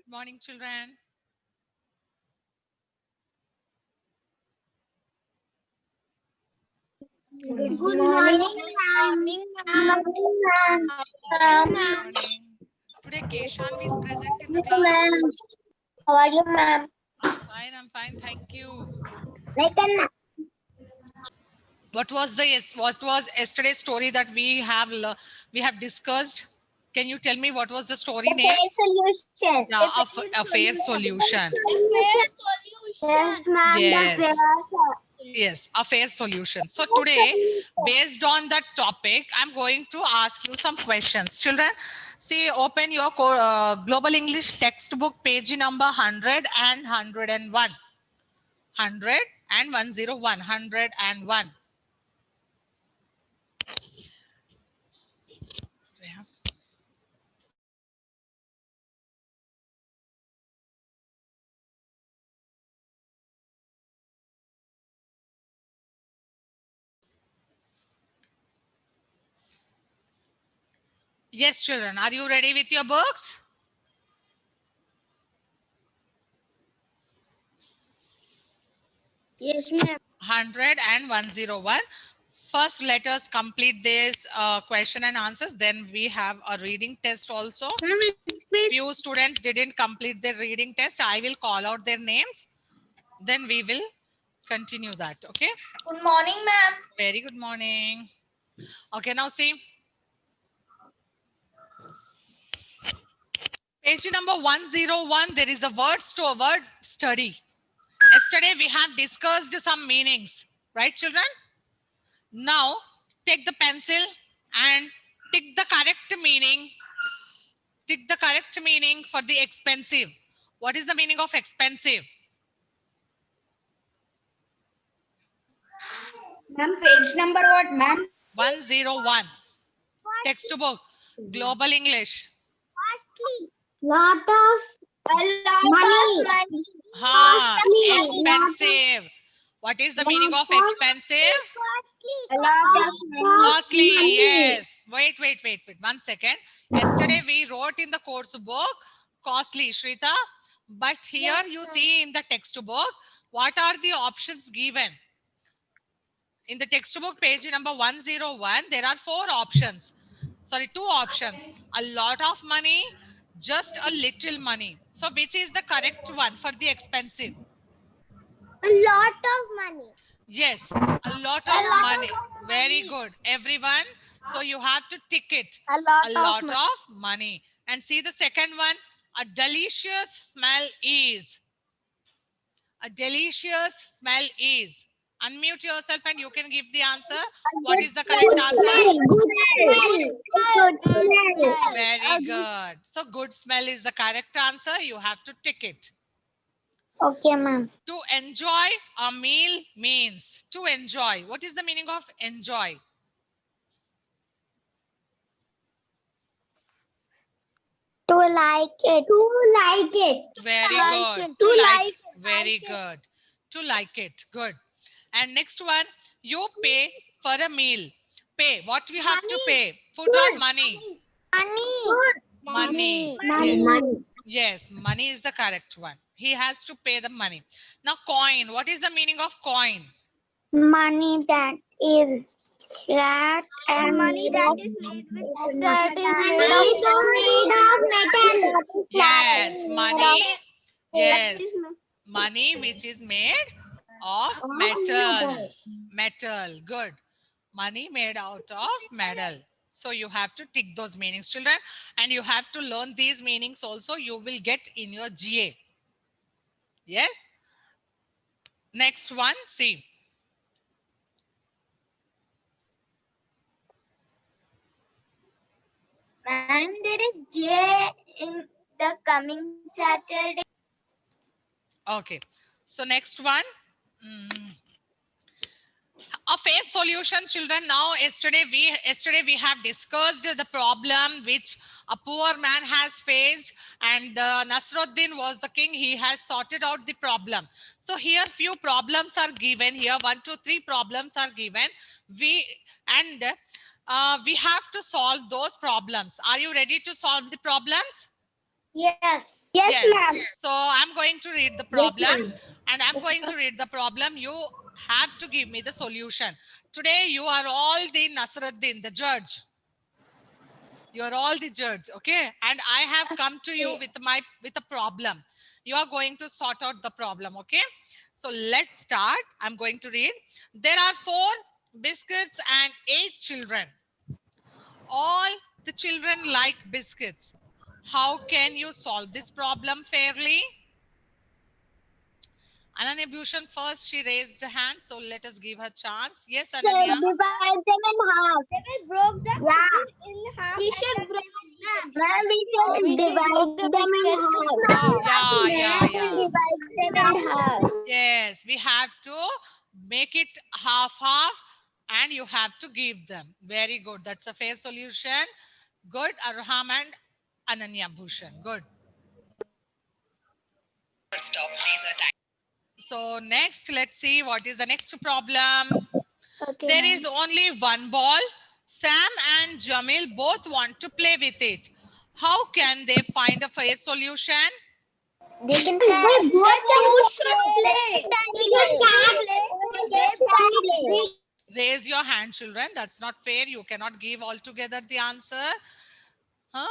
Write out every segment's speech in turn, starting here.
Good morning, children. Good morning, ma'am. Very good morning. Today, Keshanvi is present in the class. How are you, ma'am? I'm fine. Thank you. Like an What was yesterday's story that we have discussed? Can you tell me what was the story the name? fair solution. Yeah, a fair solution. Yes, ma'am. The fair Yes. Yes, a fair solution. So today, solution. based on that topic, I'm going to ask you some questions. Children, see, open your Global English textbook, page number 100 and 101. 100 and 101. 101. Yeah. Yes, children, are you ready with your books? Yes, ma'am. 100 and 101. First, let us complete this question and answers. Then we have a reading test also. Few students didn't complete their reading test. I will call out their names. Then we will continue that. Okay. Good morning, ma'am. Very good morning. Okay. Now see. Page number 101. There is a words to a word study. Yesterday we have discussed some meanings. Right, children? Now take the pencil and tick the correct meaning. Tick the correct meaning for the expensive. What is the meaning of expensive? Ma'am, page number what, ma'am? 101. Textbook. Global English. Costly. Lot of money. Ha, Costly. expensive. What is the meaning of expensive? A lot of Costly, money. yes. Wait. 1 second. Yesterday we wrote in the course book costly, Shrita. But here you see in the textbook, what are the options given? In the textbook, page number 101, there are two options. A lot of money, just a little money. So which is the correct one for the expensive? A lot of money. Yes, a lot of money. Very good, everyone. So you have to tick it. A lot A of lot of money. And see the second one. A delicious smell is. A delicious smell is. Unmute yourself and you can give the answer. What is the correct answer? Good smell. Very good. So good smell is the correct answer. You have to tick it. Okay, ma'am. To enjoy a meal means to enjoy. What is the meaning of enjoy? To like it. To like it. Very Like good. it. To To like. like it. Very good. To like it. Good. And next one, you pay for a meal. Pay. What we have to pay? Food or money? Money. Yes. Money. Yes, money is the correct one. He has to pay the money. Now, coin. What is the meaning of coin? Money that is flat and Money made that of is made with metal. Yes, money. that Yes, is money which is made of metal. Metal. Good. Money made out of metal. So you have to tick those meanings, children. And you have to learn these meanings also. You will get in your GA. Yes. Next one. See. And there is J in the coming Saturday. Okay. So next one. Mm. A fair solution, children. Now yesterday we have discussed the problem which a poor man has faced, and Nasruddin was the king. He has sorted out the problem. So here few problems are given. Here 1 2 3 problems are given. We have to solve those problems. Are you ready to solve the problems? Yes. Yes. ma'am. So I'm going to read the problem and I'm going to read the problem. You have to give me the solution. Today you are all the Nasruddin, the judge. You are all the judge, okay? And I have come to you with a problem. You are going to sort out the problem, okay? So let's start. I'm going to read. There are 4 biscuits and 8 children. All the children like biscuits. How can you solve this problem fairly? Ananya Bhushan first, she raised her hand, so let us give her chance. Yes, Ananya. Divide them in half. We broke the cookies in half. We should break them. Ma'am, we should divide them in half. Yeah. Divide them in half. Yes, we have to make it half and you have to give them. Very good. That's a fair solution. Good. Arham and Ananya Bhushan. Good. So next, let's see what is the next problem. Okay, There is only one ball. Sam and Jamil both want to play with it. How can they find a fair solution? They can play. Both should play. Raise your hand, children. That's not fair. You cannot give altogether the answer. Huh?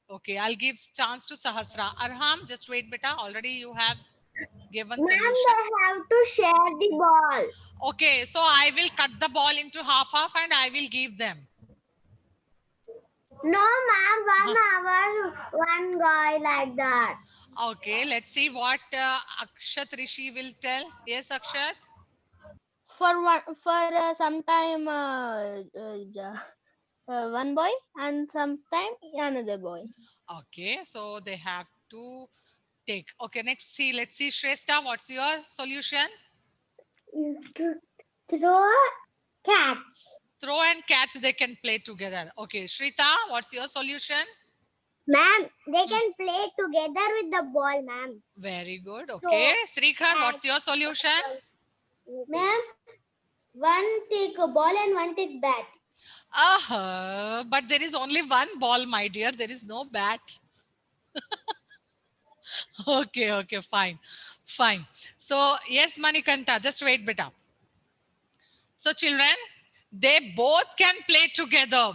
Okay, I'll give chance to Sahasra. Arham, just wait, beta. Already you have given Ma'am, solution. they have to share the ball. Okay, so I will cut the ball into half and I will give them. No, ma'am, 1 hour, one guy like that. Okay, let's see what Akshat Rishi will tell. Yes, Akshat. For some time one boy and sometime another boy. Okay, so they have to take. Okay, next see. Let's see, Shrestha. What's your solution? Throw catch. Throw and catch. They can play together. Okay, Shrita. What's your solution? Ma'am, they can play together with the ball, ma'am. Very good. Okay, Srikhar. What's your solution? Ma'am, one take a ball and one take bat. But there is only one ball, my dear. There is no bat. Okay, fine. So, yes, Manikanta, just wait, beta. So, children, they both can play together.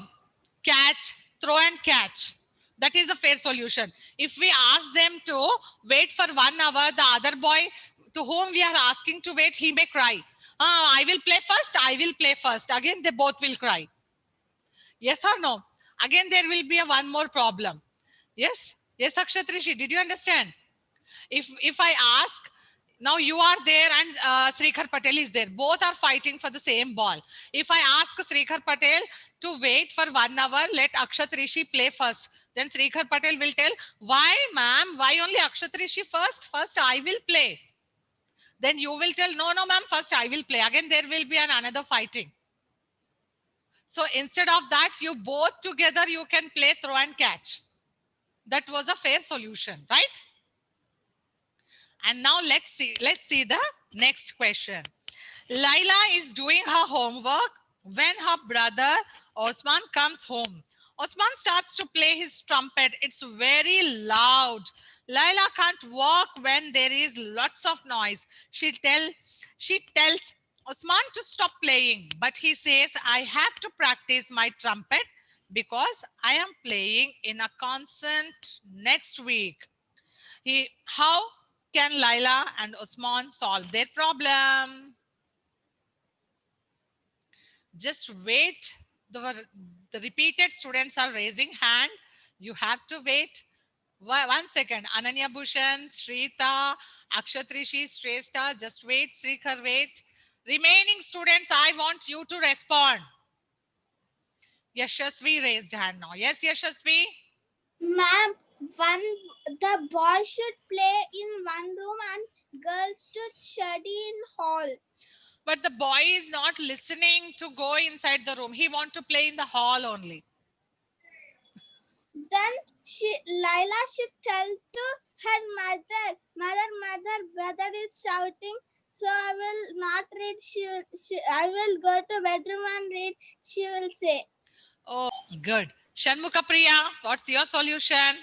Catch, throw and catch. That is a fair solution. If we ask them to wait for 1 hour, the other boy to whom we are asking to wait, he may cry. I will play first. Again, they both will cry. Yes or no? Again, there will be one more problem. Yes, Akshatrishi, did you understand? If I ask, now you are there and Srikhar Patel is there. Both are fighting for the same ball. If I ask Srikhar Patel to wait for 1 hour, let Akshat Rishi play first. Then Srikhar Patel will tell, why ma'am, why only Akshat Rishi first? First I will play. Then you will tell, no ma'am, first I will play. Again, there will be another fighting. So instead of that, you both together, you can play throw and catch. That was a fair solution, right? And now let's see the next question. Laila is doing her homework when her brother Osman comes home. Osman starts to play his trumpet. It's very loud. Laila can't walk when there is lots of noise. She tells Osman to stop playing, but he says, I have to practice my trumpet because I am playing in a concert next week. How can Laila and Osman solve their problem? Just wait. The repeated students are raising hand. You have to wait. 1 second. Ananya Bhushan, Shrita, Akshatrishi, Shrestha, just wait. Srikhar, wait. Remaining students, I want you to respond. Yashasvi raised hand now. Yes, Yashasvi? Ma'am, the boys should play in one room and girls should study in hall. But the boy is not listening to go inside the room. He wants to play in the hall only. Then Laila should tell to her mother, brother is shouting, so I will not read. I will go to bedroom and read. She will say. Oh, good. Shanmukha Priya, what's your solution?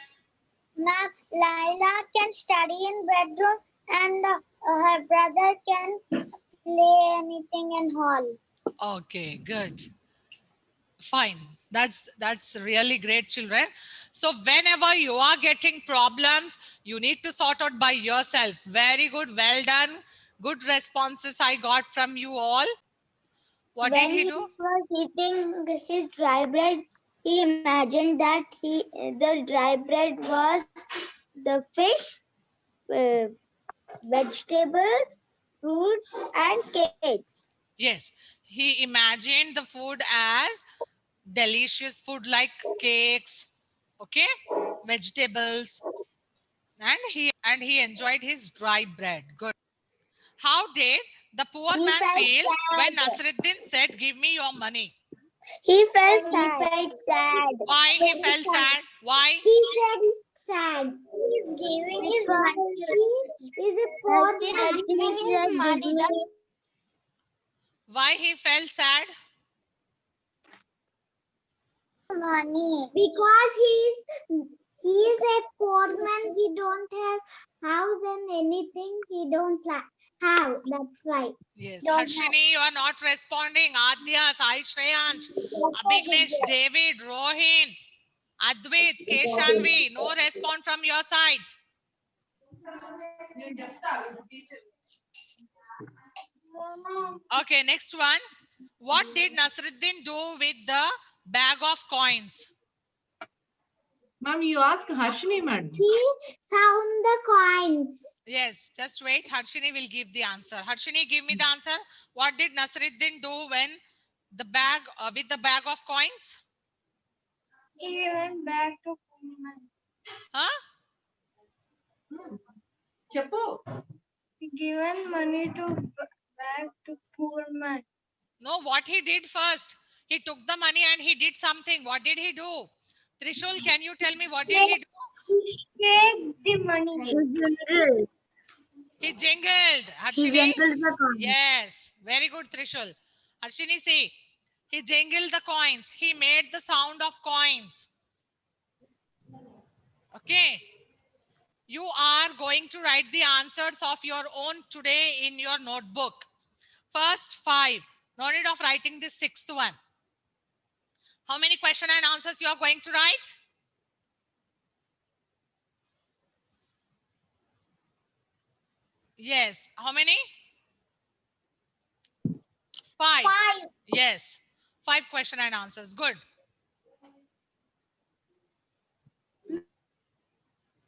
Ma'am, Laila can study in bedroom and her brother can play anything in hall. Okay, good. Fine. That's really great, children. So whenever you are getting problems, you need to sort out by yourself. Very good. Well done. Good responses I got from you all. What did he do? Was eating his dry bread, he imagined that the dry bread was the fish, uh, vegetables, fruits, and cakes. Yes, he imagined the food as delicious food like cakes, okay, vegetables, and he enjoyed his dry bread. Good. How did the poor He man felt feel when sad. Nasruddin said, "Give me your money"? He felt sad. He felt sad. Why he felt sad? Why? He said he's sad. He's giving his money. He is a poor man. Giving his money. Why he felt sad? Money. Because he is a poor man. He don't have house and anything. He don't have. That's why. Yes. Don't Harshini, you are not responding. Adya, Sai Shreyansh, Abhignesh, David, Rohin, Advait, Keshanvi. No response from your side. Okay, next one. What did Nasruddin do with the bag of coins? Ma'am, you ask Harshini, madam. He found the coins. Yes, just wait. Harshini will give the answer. Harshini, give me the answer. What did Nasruddin do when the bag with the bag of coins? He went back to Huh? Cheppu. given money back to poor man. No, what he did first? He took the money and he did something. What did he do? Trishul, can you tell me what did he do? Take the money. He jingled. Harshini? Yes. Very good, Trishul. Harshini, see. He jingled the coins. He made the sound of coins. Okay. You are going to write the answers of your own today in your notebook. First 5. No need of writing the 6th one. How many question and answers you are going to write? Yes. How many? 5. Yes. 5 question and answers. Good.